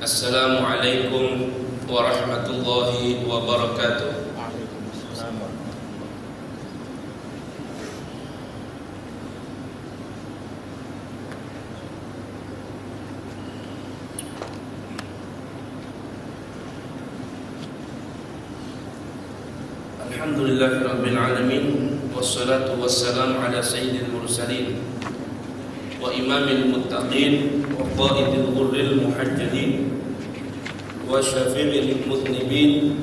Assalamualaikum warahmatullahi wabarakatuh. Alhamdulillahirabbil alamin, wassalatu wassalamu ala sayyidil mursalin wa imamil muttaqin wa qaidil ghurril muhajjalin wa syafi'il mudhnibin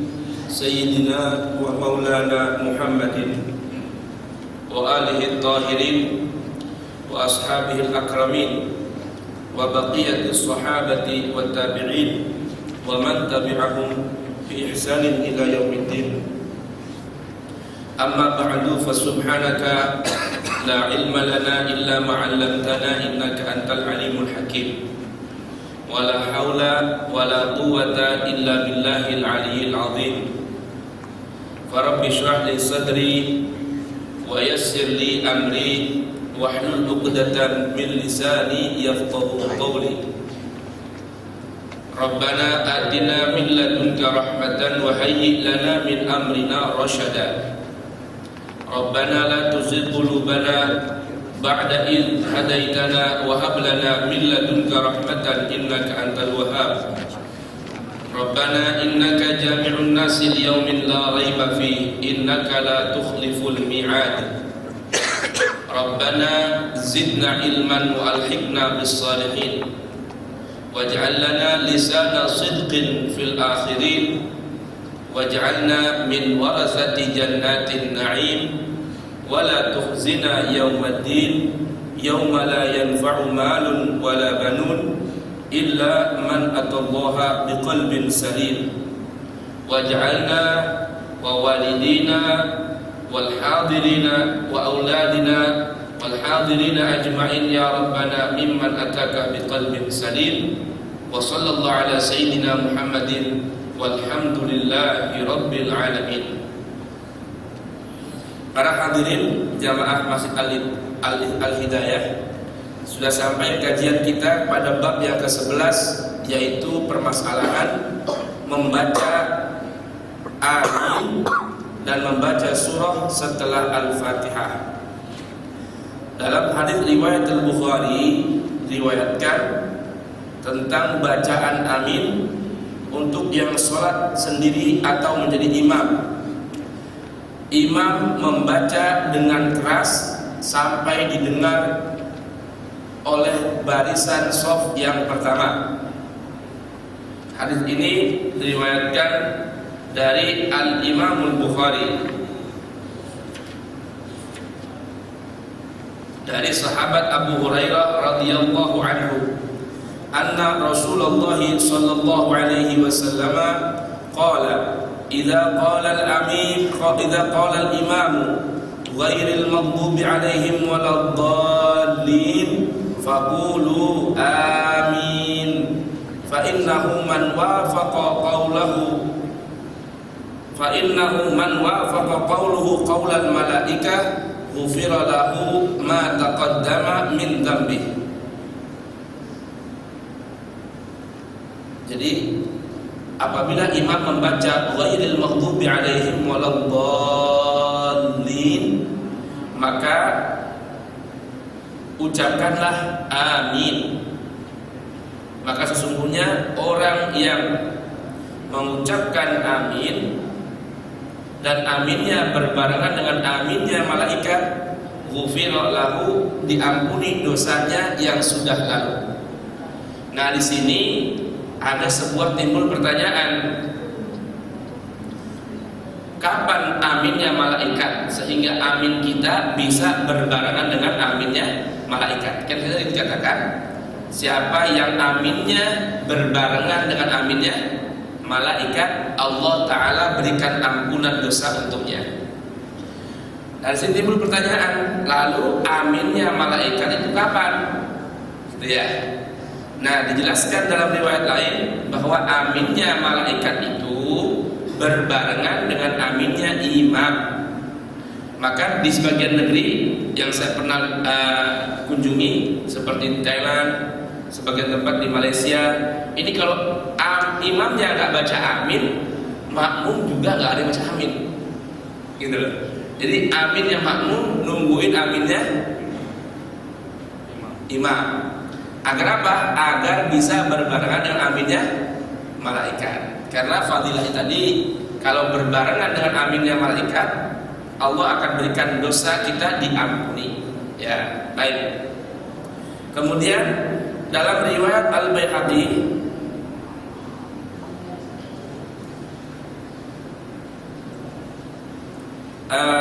sayyidina wa maulana Muhammadin wa alihi tahirin wa ashabihi akramin wa baqiyatis sahabati wat tabi'in wa man tabi'ahum bi ihsanin ila yaumiddin. Amma ba'du, fa subhanaka la ilma lana illa ma 'allamtana innaka antal alimul hakim. Wa la haula wa la quwwata illa billahil aliyyil azim. Fa rabbi shrah li sadri wa yassir li amri wahlul 'uqdatam min lisani yafqahu qawli. Rabbana atina min ladunka rahmatan wa hayyi lana min amrina rashada. Rabbana la tuzigh qulubana ba'da idh hadaitana wa hab lana min ladunka rahmatan innaka antal wahhab. Rabbana innaka jami'un nasi liyaumin la raiba fihi innaka la tukhliful mi'ad. Rabbana zidna ilman wa alhiqna bis salihin waj'al lana lisana sidqin fil akhirin waj'alna min warasati jannatin na'im wa la tukhzina yawmaddin yawma la yanfa'u malun wa la banun illa man atallaha biqalbin salim waj'alna wa walidina wal hadirina wa auladina wal hadirina ajma'in ya rabbana mimman ataka biqalbin salim wa sallallahu ala sayyidina Muhammadin walhamdulillahi rabbil alamin. Para hadirin jamaah Masjid Al-Hidayah, sudah sampai kajian kita pada bab yang ke-11, yaitu permasalahan membaca amin dan membaca surah setelah Al-Fatihah. Dalam hadis riwayat Al-Bukhari riwayatkan tentang bacaan amin untuk yang sholat sendiri atau menjadi imam. Imam membaca dengan keras sampai didengar oleh barisan shaf yang pertama. Hadis ini diriwayatkan dari Al-Imam Al-Bukhari dari sahabat Abu Hurairah radhiyallahu anhu, anna Rasulullah sallallahu alaihi wasallam qala idza qala al-amin idza qala al-imam ghairil maghdubi alaihim waladdallin faqulu amin fa innahu man wafaqa qawluhu qawlal malaikah ghufira lahu ma taqaddama min dhanbihi. Jadi apabila imam membaca ghairil maghdubi alaihim waladdallin, maka ucapkanlah amin. Maka sesungguhnya orang yang mengucapkan amin dan aminnya berbarengan dengan aminnya malaikat, ghufira lahu, diampuni dosanya yang sudah lalu. Nah, di sini ada sebuah timbul pertanyaan, kapan aminnya malaikat sehingga amin kita bisa berbarengan dengan aminnya malaikat? Kan kita dikatakan siapa yang aminnya berbarengan dengan aminnya malaikat, Allah Ta'ala berikan ampunan dosa untuknya. Dari sini timbul pertanyaan, lalu aminnya malaikat itu kapan? Gitu ya. Nah, dijelaskan dalam riwayat lain bahwa aminnya malaikat itu berbarengan dengan aminnya imam. Maka di sebagian negeri yang saya pernah kunjungi seperti Thailand, sebagian tempat di Malaysia ini kalau imamnya nggak baca amin, makmum juga nggak ada yang baca amin, gitu loh. Jadi aminnya makmum nungguin aminnya imam. Agar apa? Agar bisa berbarengan dengan aminnya malaikat. Karena fadilahnya tadi, kalau berbarengan dengan aminnya malaikat, Allah akan berikan dosa kita diampuni. Ya, baik. Kemudian dalam riwayat Al-Baihaqi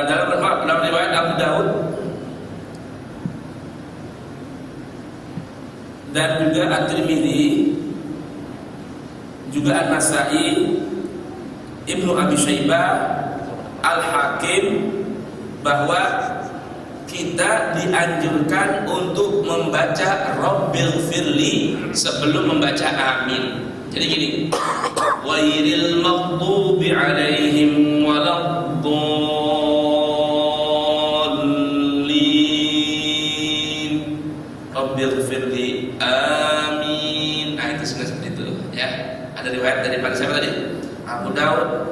dalam riwayat Abu Daud dan juga At-Tirmidzi, juga An-Nasa'i, Ibnu Abi Syaibah, Al-Hakim, bahwa kita dianjurkan untuk membaca Rabbil Firli sebelum membaca amin. Jadi gini, Ghairil maghdubi alaihim waladdallin Rabbil Firli amin. Nah itu sudah seperti itu ya. Ada riwayat dari siapa tadi? Abu Daud,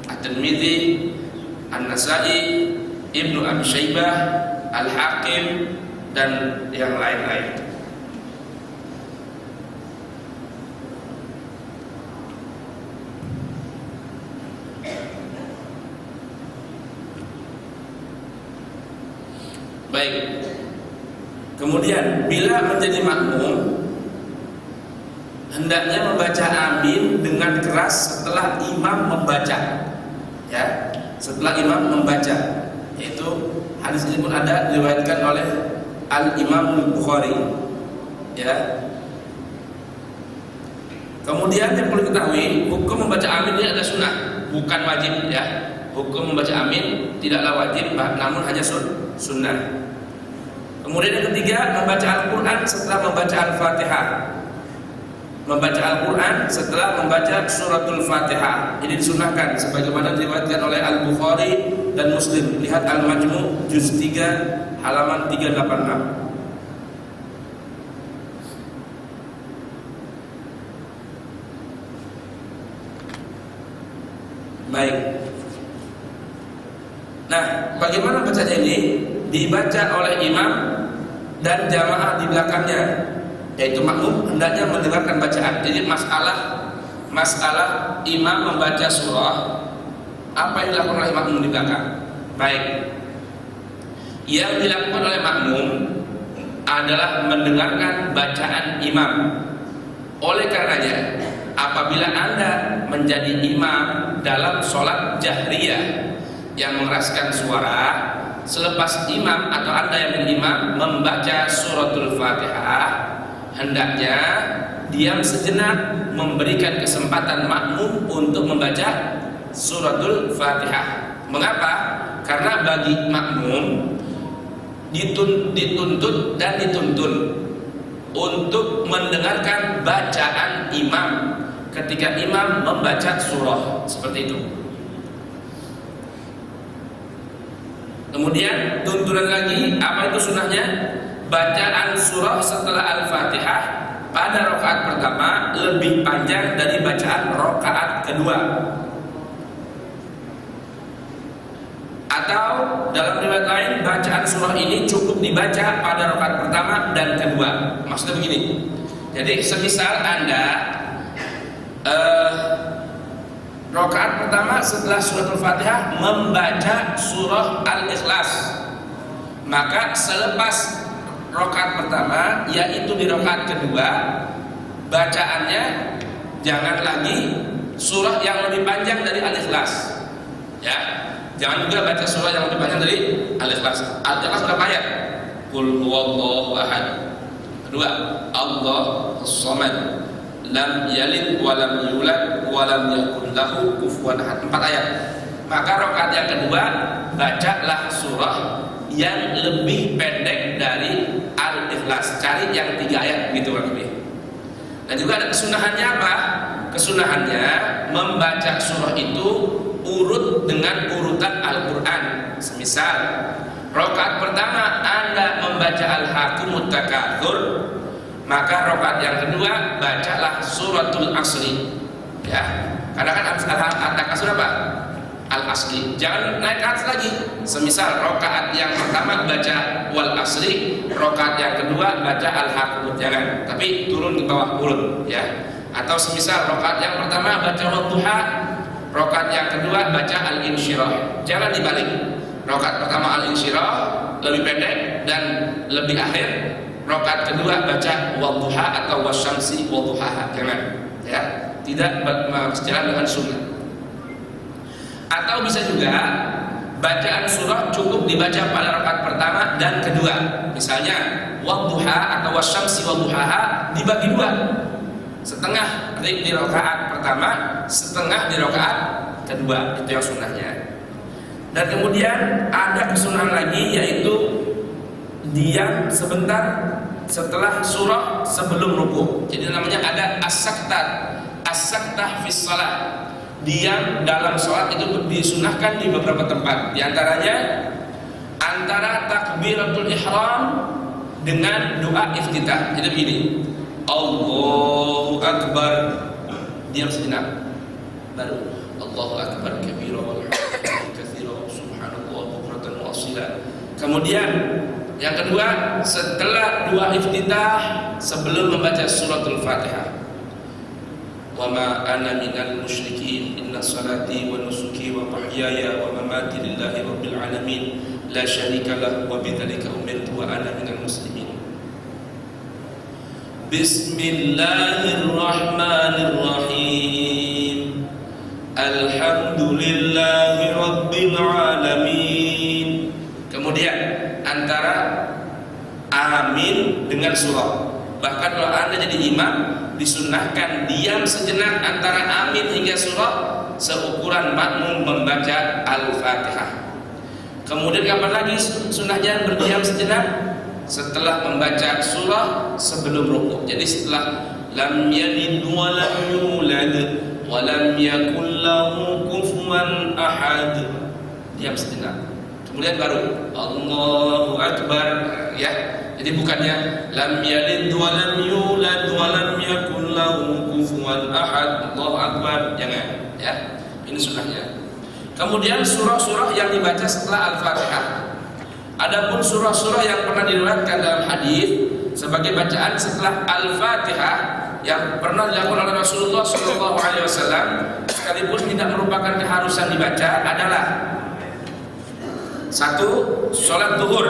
At-Tirmidzi, An-Nasa'i, Ibnu Abi Syaibah, Al-Hakim, dan yang lain-lain. Baik. Kemudian bila menjadi makmum, hendaknya membaca amin dengan keras setelah imam membaca. Ya, setelah imam membaca. Yaitu hadis ini pun ada diriwayatkan oleh Al-Imam Al-Bukhari. Ya. Kemudian yang perlu diketahui, hukum membaca amin ini adalah sunnah, bukan wajib ya. Hukum membaca amin tidaklah wajib, namun hanya sunnah. Kemudian yang ketiga, membaca Al-Quran setelah membaca Al-Fatihah. Membaca Al-Quran setelah membaca suratul Fatihah ini disunahkan sebagaimana diriwayatkan oleh Al-Bukhari dan Muslim. Lihat Al-Majmu' juz 3 halaman 386. Baik. Nah, bagaimana bacanya ini? Dibaca oleh imam dan jamaah di belakangnya, yaitu makmum hendaknya mendengarkan bacaan. Jadi masalah imam membaca surah, apa yang dilakukan oleh makmum di belakang? Baik. Yang dilakukan oleh makmum adalah mendengarkan bacaan imam. Oleh karenanya, apabila Anda menjadi imam dalam sholat jahriyah yang mengeraskan suara, selepas imam atau Anda yang menjadi imam membaca suratul Fatihah, hendaknya diam sejenak, memberikan kesempatan makmum untuk membaca suratul Fatihah. Mengapa? Karena bagi makmum dituntut dan dituntun untuk mendengarkan bacaan imam ketika imam membaca surah, seperti itu. Kemudian tuntunan lagi, apa itu sunnahnya? Bacaan surah setelah Al-Fatihah pada rakaat pertama lebih panjang dari bacaan rakaat kedua. Atau dalam riwayat lain, bacaan surah ini cukup dibaca pada rakaat pertama dan kedua. Maksudnya begini. Jadi semisal Anda rakaat pertama setelah suratul Fatihah membaca surah Al-Ikhlas, maka selepas rakaat pertama, yaitu di rakaat kedua, bacaannya jangan lagi surah yang lebih panjang dari Al-Ikhlas. Ya, jangan juga baca surah yang lebih panjang dari Al-Ikhlas. Al-Ikhlas berapa ayat? Qul huwallahu ahad. Kedua, Allahus samad, lam yalid wa lam yulad wa lam yakul lahu kufuwan ahad. 4 ayat. Maka rakaat yang kedua bacalah surah yang lebih pendek dari Al-Ikhlas. Cari yang 3 ayat begitu lebih. Dan juga ada kesunahannya apa? Kesunahannya membaca surah itu urut dengan urutan Al-Qur'an. Semisal rakaat pertama Anda membaca Al-Hakumut Takatsur, maka rakaat yang kedua bacalah suratul asri. Ya, karena kan al-asr apa? Al-asri. Jangan naik ke atas lagi. Semisal rakaat yang pertama baca wal asri, rakaat yang kedua baca al-haqqah. Jangan, tapi turun ke bawah urut, ya. Atau semisal rakaat yang pertama baca wadduha, rakaat yang kedua baca al-insyirah. Jangan dibalik. Rakaat pertama al-insyirah lebih pendek dan lebih akhir. Rakaat kedua baca wadduha atau wasyamsi wadduhaha. Jangan, ya. Tidak sejalan dengan sunnah. Atau bisa juga bacaan surah cukup dibaca pada rakaat pertama dan kedua. Misalnya wadduha atau wasyamsi wadduhaha dibagi dua. Setengah di rakaat pertama, setengah di rakaat kedua. Itu yang sunnahnya. Dan kemudian ada kesunahan lagi, yaitu diam sebentar setelah surah sebelum rukuk. Jadi namanya ada as-saktah fi shalah. Diam dalam sholat itu disunahkan di beberapa tempat. Di antaranya antara takbiratul ihram dengan doa iftitah. Jadi begini, Allahu Akbar, diam sejenak, baru Allahu Akbar kabira walhamdulillahi katsira subhanallah bukratan wa asila. Kemudian yang kedua, setelah doa iftitah sebelum membaca suratul Fatihah. Wa ma ana minal musyrikin inna salati wa nusuki wa mahyaya wa mamati lillahi rabbil alamin la syarika lahu wa bidzalika umirtu wa ana minal muslimin. Bismillahirrahmanirrahim. Alhamdulillahi rabbil alamin. Kemudian antara amin dengan surah. Bahkan kalau Anda jadi imam, disunnahkan diam sejenak antara amin hingga surah seukuran makmum membaca Al-Fatihah. Kemudian kapan lagi sunnahnya berdiam sejenak? Setelah membaca surah sebelum rukuk. Jadi setelah lam yalid wa lam yulad wa lam yakul lahu kufuwan ahad, diam sejenak. Kemudian baru Allahu Akbar, ya. Jadi bukannya lam yalid wa lam yulad wa lam yakul lahu kufuwan ahad, Allahu Akbar, jangan, ya. Ini sunnahnya. Kemudian surah-surah yang dibaca setelah Al-Fatihah. Adapun surah-surah yang pernah diriwayatkan dalam hadis sebagai bacaan setelah Al-Fatihah yang pernah dilakukan oleh Rasulullah SAW, sekalipun tidak merupakan keharusan dibaca, adalah satu, sholat zuhur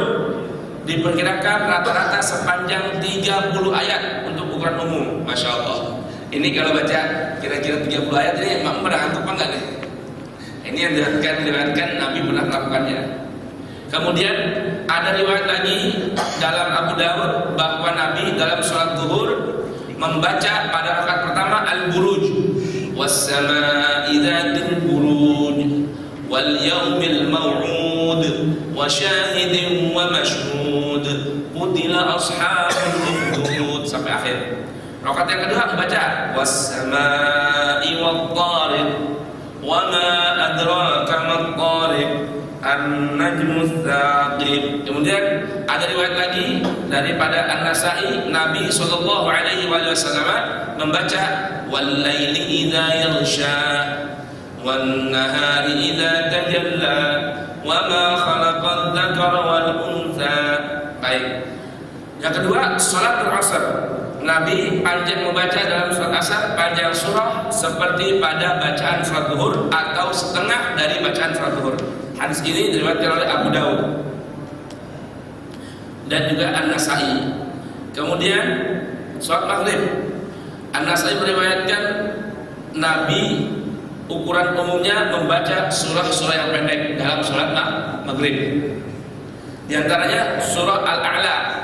diperkirakan rata-rata sepanjang 30 ayat untuk ukuran umum. Masya Allah. Ini kalau baca kira-kira 30 ayat ini memang berantuk apa enggak nih? Ini yang diriwayatkan Nabi pernah melakukannya. Kemudian ada riwayat lagi dalam Abu Dawud bahwa Nabi dalam sholat zuhur membaca pada rakaat pertama Al-Buruj, was-samaa'i dzatil buruj, wal yaumil maw'ud, wa syahidin wa mashhud, qutila ashabul ukhdud, sampai akhir. Rakaat yang kedua membaca was-samaa'i wat-tariq, wa ma adraka mat-tariq, an-najmus tsaqib. Kemudian ada riwayat lagi daripada An-Nasa'i, Nabi SAW membaca wal-laili idza yaghsha wan-nahari idza tajalla wa ma khalaqad dzakara wal untha. Baik. Yang kedua, salatul asar. Nabi panjang membaca dalam surat asar panjang surah seperti pada bacaan surat zuhur atau setengah dari bacaan surat zuhur. Hadis ini diriwayatkan oleh Abu Dawud dan juga An-Nasa'i. Kemudian sholat maghrib, An-Nasa'i meriwayatkan Nabi ukuran umumnya membaca surah-surah yang pendek dalam sholat maghrib. Di antaranya surah Al-A'la,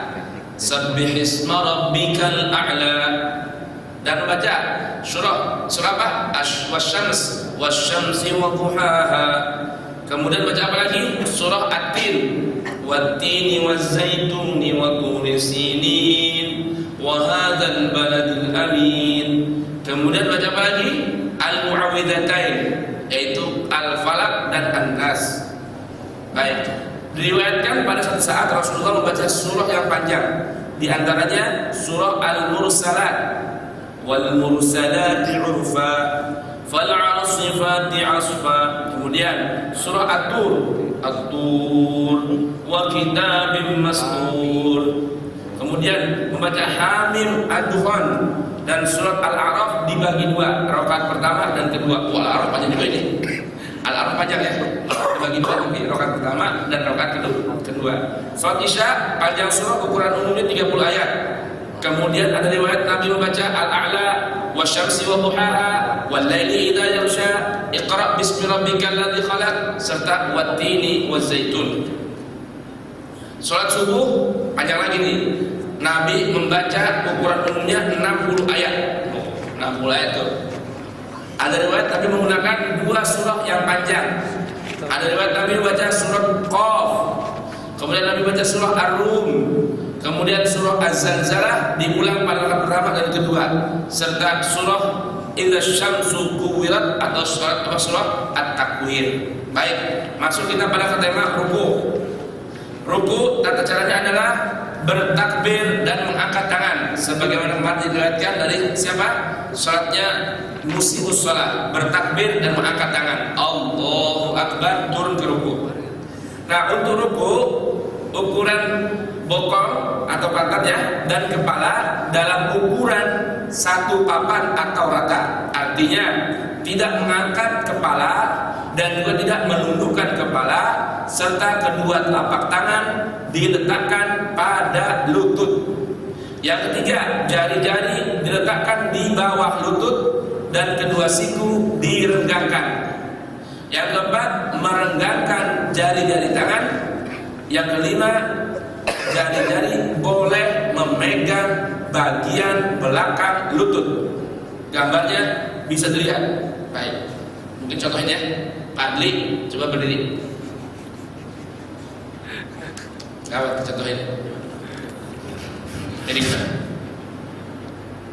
Sabbihisma rabbikal a'la, dan membaca surah apa? Wasyams, wasyamsi wa duhaha. Kemudian baca apa lagi? Surah At-Tin, wat-tini waz-zaituni wa turi sinin wa hadzal baladil amin. Kemudian baca apa lagi? Al-Mu'awwidzatain, yaitu Al-Falaq dan An-Nas. Baik. Diriwayatkan pada suatu saat Rasulullah membaca surah yang panjang. Di antaranya surah Al-Mursalat, wal mursalati urfa, fal 'asifati 'asfa. Kemudian surah At-Tur, At-Tur wa kitabim mastur. Kemudian membaca Hamim, Ad-Dukhan, dan surat Al-A'raf dibagi dua, rakaat pertama dan kedua. Wah, Al-A'raf panjang juga ini. Al-A'raf panjang ya. Dibagi dua nanti, rakaat pertama dan rakaat kedua. Surat Isya panjang surah, ukuran umumnya 30 ayat. Kemudian ada riwayat Nabi membaca Al-A'la, wasyamsi wa duhaha, wal laili idza yaghsha, iqra bismi rabbikal ladzi khalaq, serta wattini wazaitun. Salat subuh panjang lagi nih. Nabi membaca ukuran umumnya 60 ayat. 60 ayat tuh. Ada riwayat Nabi menggunakan dua surah yang panjang. Ada riwayat Nabi membaca surah Qaf. Kemudian Nabi baca surah Ar-Rum. Kemudian surah Az-Zalzalah diulang pada rakaat pertama dan kedua, serta surah Idza Syamsu Kuwirat atau surah At-Takwir. Baik, masuk kita pada tema ruku. Ruku tata caranya adalah bertakbir dan mengangkat tangan, sebagaimana kemarin diriwayatkan dari siapa? Salatnya musiius shalah, bertakbir dan mengangkat tangan. Allahu Akbar, turun ke ruku. Nah, untuk ruku ukuran bokong atau pantatnya dan kepala dalam ukuran satu papan atau rata. Artinya tidak mengangkat kepala dan juga tidak menundukkan kepala, serta kedua telapak tangan diletakkan pada lutut. Yang ketiga, jari-jari diletakkan di bawah lutut dan kedua siku direnggangkan. Yang keempat, merenggangkan jari-jari tangan. Yang kelima, jari-jari boleh memegang bagian belakang lutut. Gambarnya bisa dilihat. Baik, mungkin contohnya Pak Adli, coba berdiri. Gawat, contohin. Jadi gimana?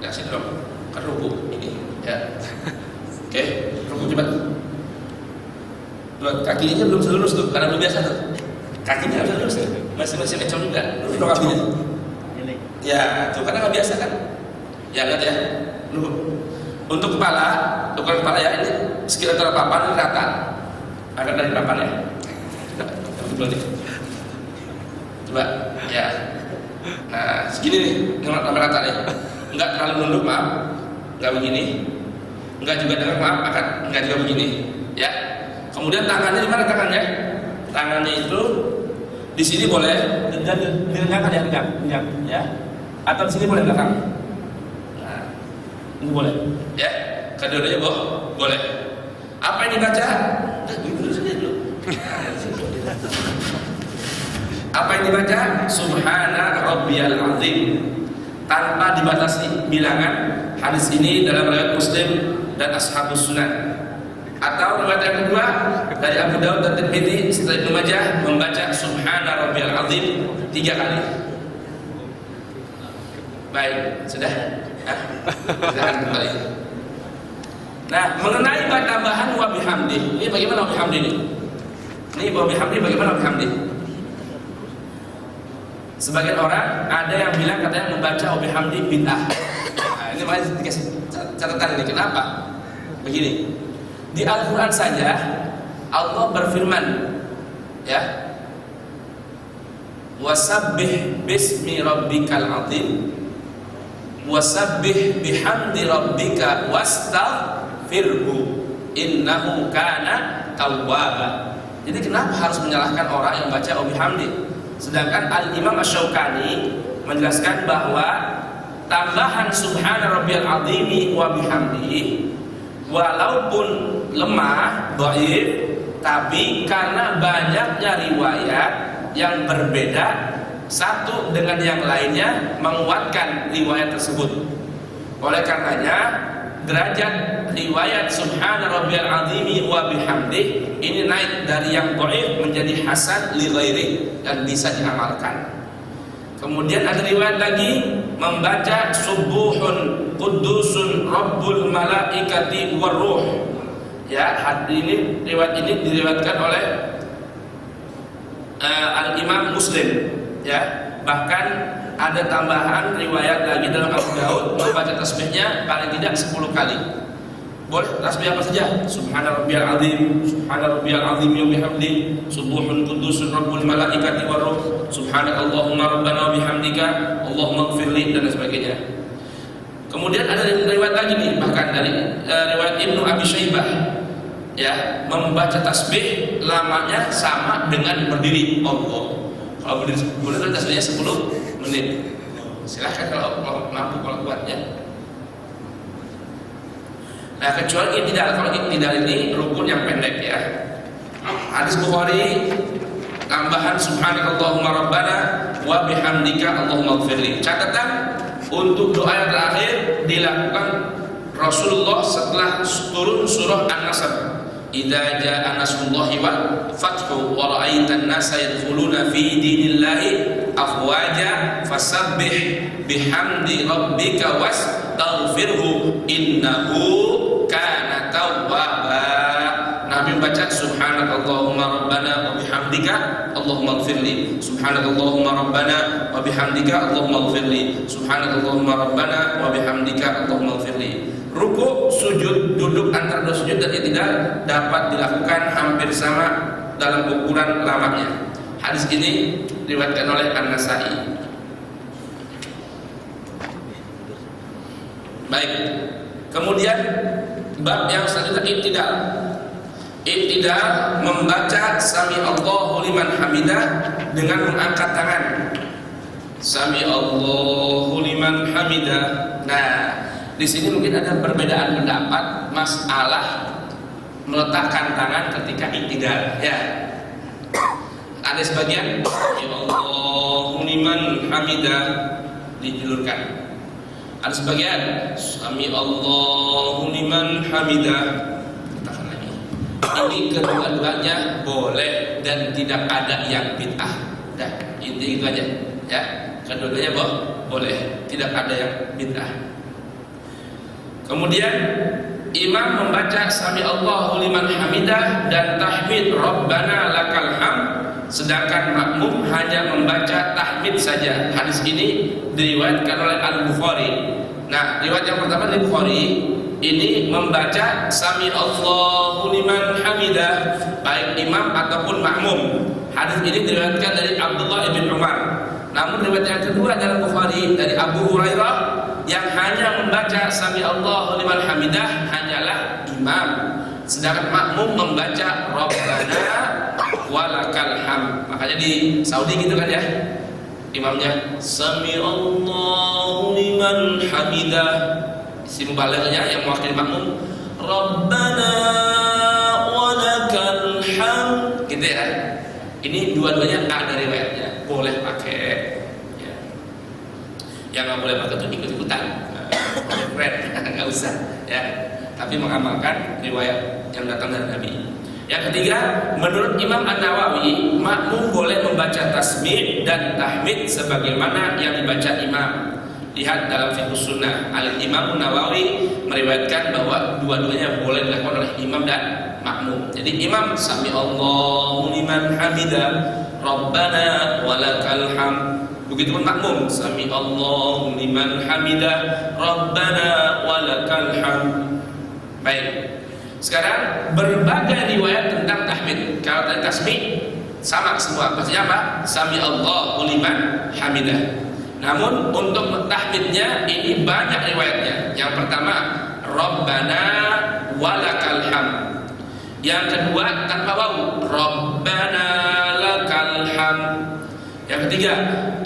Kasih dong, kan ruku ini, ya. Oke, ruku cepat. Dua kakinya belum selurus tuh, karena belum biasa tuh. Kakinya harus lurus, masih mencong juga. Lurus dong kakinya. Ya, tuh karena nggak biasa kan. Ya lihat ya. Untuk kepala, ukuran kepala ya ini sekitar antara papan dan rata. Agak dari papan ya. Coba, ya. Nah, segini nih, dengan rata nih. Enggak terlalu nunduk, maaf. Enggak begini. Enggak juga dengan maaf, enggak juga begini, ya. Kemudian tangannya di mana tangannya? Tangannya itu di sini boleh dan direnggangkan ya, enggak, ya. Atau di sini boleh belakang. Nah, ini boleh, ya. Kedua-duanya boleh. Apa yang dibaca? Apa yang dibaca? Subhana rabbiyal azim, tanpa dibatasi bilangan. Hadis ini dalam riwayat Muslim dan Ashabus Sunan. Atau riwayat yang kedua dari Abu Daud dan Tirmidzi serta Ibnu Majah membaca Subhana rabbiyal azim 3 kali. Baik, sudah? Silahkan kembali. Nah, mengenai tambahan wa bihamdi, ini bagaimana wa bihamdi ini? Ini wa bihamdi bagaimana wa bihamdi? Sebagian orang ada yang bilang katanya membaca wa bihamdi bid'ah. Nah, ini makanya dikasih catatan ini. Kenapa? Begini. Di Al-Qur'an saja Allah berfirman, ya. Wasabbih bismi rabbikal azim wasabbih bihamdi rabbika wastaghfirhu innahu kana tawwaba. Jadi kenapa harus menyalahkan orang yang baca wa bihamdi? Sedangkan Al-Imam Asy-Syaukani menjelaskan bahwa tambahan subhana rabbiyal azimi wa bihamdi walaupun lemah, dhaif, tapi karena banyaknya riwayat yang berbeda satu dengan yang lainnya menguatkan riwayat tersebut. Oleh karenanya derajat riwayat subhana rabbiyal azimi wa bihamdi ini naik dari yang dhaif menjadi hasan li ghairi dan bisa diamalkan. Kemudian ada riwayat lagi membaca subuhun qudusun rabbul malaikati waruh. Ya, ini riwayat ini diriwayatkan oleh Al-Imam Muslim, ya. Bahkan ada tambahan riwayat lagi dalam Abu Daud membaca tasbihnya paling tidak 10 kali. Boleh tasbih apa saja? Subhana rabbiyal azim, subhana rabbiyal azim wa bihamdi, subuhun qudusun rabbul malaikati war ruh, subhanakallahumma rabbana wa bihamdika, Allahumma ighfirli dan sebagainya. Kemudian ada riwayat lagi nih, bahkan dari riwayat Ibnu Abi Syaibah, ya, membaca tasbih lamanya sama dengan berdiri. Allah. Kalau berdiri tasbihnya 10 menit. Silahkan kalau mampu, kalau kuat ya. Nah, kecuali i'tidal. Kalau i'tidal ini rukun yang pendek ya. Hadis Bukhari tambahan subhanakallahumma rabbana wa bihamdika Allahumma ighfirli. Catatan untuk doa yang terakhir dilakukan Rasulullah setelah turun surah An-Nasr. Idza jaa nasrullahi wal fathu wa ra'aitan nasa yadkhuluna fi dinillahi afwaja fasabbih bihamdi rabbika wastaghfirhu innahu kana tawwaba. Nabi membaca subhanakallahumma rabbana wa bihamdika Allahumma ighfirli, subhanakallahumma rabbana wa bihamdika Allahumma ighfirli, subhanakallahumma rabbana wa bihamdika Allahumma ighfirli. Ruku, sujud, duduk antara dua sujud dan i'tidal dapat dilakukan hampir sama dalam ukuran lamanya. Hadis ini diriwayatkan oleh An-Nasa'i. Baik. Kemudian bab yang selanjutnya i'tidal. I'tidal membaca sami Allahu liman hamidah dengan mengangkat tangan. Sami Allahu liman hamidah. Nah, di sini mungkin ada perbedaan pendapat masalah meletakkan tangan ketika i'tidal ya. Ada sebagian sami Allahu liman hamidah dijulurkan. Ada sebagian sami Allahu liman hamidah letakkan lagi. Ini kedua-duanya boleh dan tidak ada yang bid'ah. Dah, inti itu aja ya. Kedua-duanya boleh, tidak ada yang bid'ah. Kemudian imam membaca sami Allahu liman hamidah dan tahmid Rabbana lakal hamd, sedangkan makmum hanya membaca tahmid saja. Hadis ini diriwayatkan oleh Al-Bukhari. Nah, riwayat yang pertama dari Bukhari ini membaca sami Allahu liman hamidah baik imam ataupun makmum. Hadis ini diriwayatkan dari Abdullah bin Umar. Namun riwayat yang kedua dalam Bukhari dari Abu Hurairah yang hanya membaca sami Allahu liman hamidah hanyalah imam, sedangkan makmum membaca Rabbana walakal hamd. Makanya di Saudi gitu kan ya, imamnya sami Allahu liman hamidah, si mubalaghnya yang mewakili makmum Rabbana walakal hamd gitu ya. Ini dua-duanya ada riwayatnya, boleh pakai ya. Yang nggak boleh pakai itu ikut-ikutan, keren, nggak usah ya. Tapi mengamalkan riwayat yang datang dari Nabi. Yang ketiga, menurut Imam An-Nawawi, makmum boleh membaca tasbih dan tahmid sebagaimana yang dibaca imam. Lihat dalam Fiqh Sunnah, Al-Imam An-Nawawi meriwayatkan bahwa dua-duanya boleh dilakukan oleh imam dan makmum. Jadi imam sami Allahu liman hamidah Rabbana walakal hamd. Begitupun makmum sami Allahu liman hamidah Rabbana walakal hamd. Baik. Sekarang berbagai riwayat tentang tahmid. Kalau tadi tasbih sama semua. Maksudnya apa? Sami Allahu liman hamidah. Namun untuk tahmidnya ini banyak riwayatnya. Yang pertama Rabbana walakal hamd. Yang kedua tanpa wawu Rabbana lakal hamd. Yang ketiga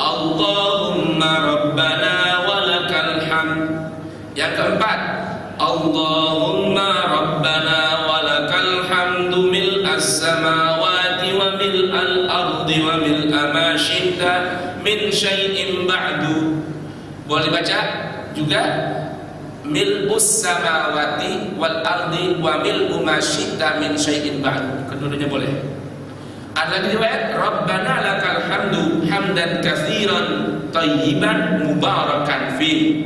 Allahumma Rabbana walakal hamd. Yang keempat Allahumma Rabbana walakal hamdu mil'as samawati wa mil'al ardi wa mil'a ma syi'ta min syai'in ba'du. Boleh baca juga mil'us samawati wal ardi wa mil'u ma syi'ta min syai'in ba'du. Keduanya boleh. Ada riwayat Rabbana lakal hamdu hamdan katsiran thayyiban mubarakan fi.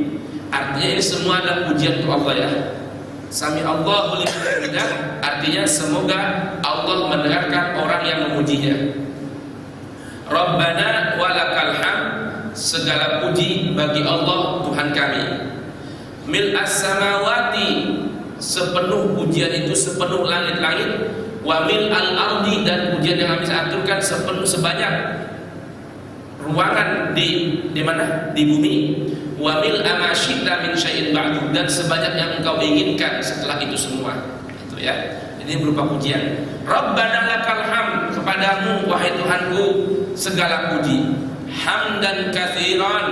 Artinya ini semua adalah pujian untuk Allah ya. Sami Allahu liman hamidah artinya semoga Allah mendengarkan orang yang memujinya. Rabbana walakal hamd segala puji bagi Allah Tuhan kami. Mil as-samawati, sepenuh pujian itu sepenuh langit-langit. Wa mil al-ardi, dan pujian yang kami aturkan sepenuh sebanyak ruangan di mana? Di bumi. Wa mil amasyidda min syai'in ba'du, dan sebanyak yang engkau inginkan setelah itu semua. Itu ya. Ini berupa pujian. Rabbana lakal hamd, kepadamu wahai Tuhanku segala puji. Hamdan katsiran,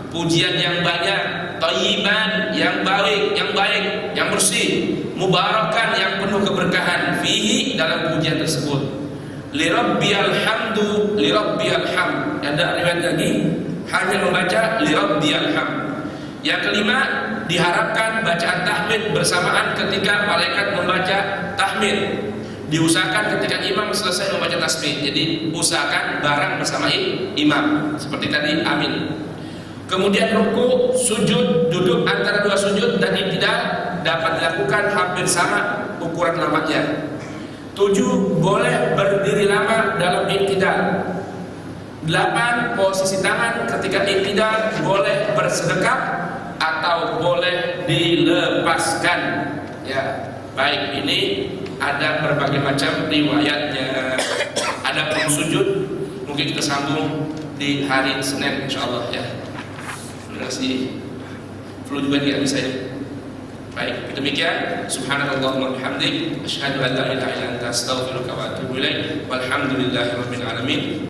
pujian yang banyak, thayyiban, yang baik, yang bersih, mubarakan, yang penuh keberkahan, fihi, dalam pujian tersebut. Li rabbiyal hamdu, li rabbiyal hamd. Ada riwayat lagi hanya membaca li rabbiyal hamd. Yang kelima, diharapkan bacaan tahmid bersamaan ketika malaikat membaca tahmid. Diusahakan ketika imam selesai membaca tasbih. Jadi usahakan bareng bersama imam. Seperti tadi, amin. Kemudian ruku, sujud, duduk antara dua sujud dan i'tidal dapat dilakukan hampir sama ukuran lamanya. 7. Boleh berdiri lama dalam i'tidal. 8. Posisi tangan ketika i'tidal boleh bersedekap atau boleh dilepaskan. Ya, baik, ini ada berbagai macam riwayatnya. Ada pun sujud mungkin kita sambung di hari Senin insyaallah ya. Terima kasih. Flu juga tidak bisa ya. Baik, demikian. Subhanallahumma bihamdik, asyhadu an la ilaha illa anta, astaghfiruka wa atubu ilaik. Walhamdulillahirabbil alamin.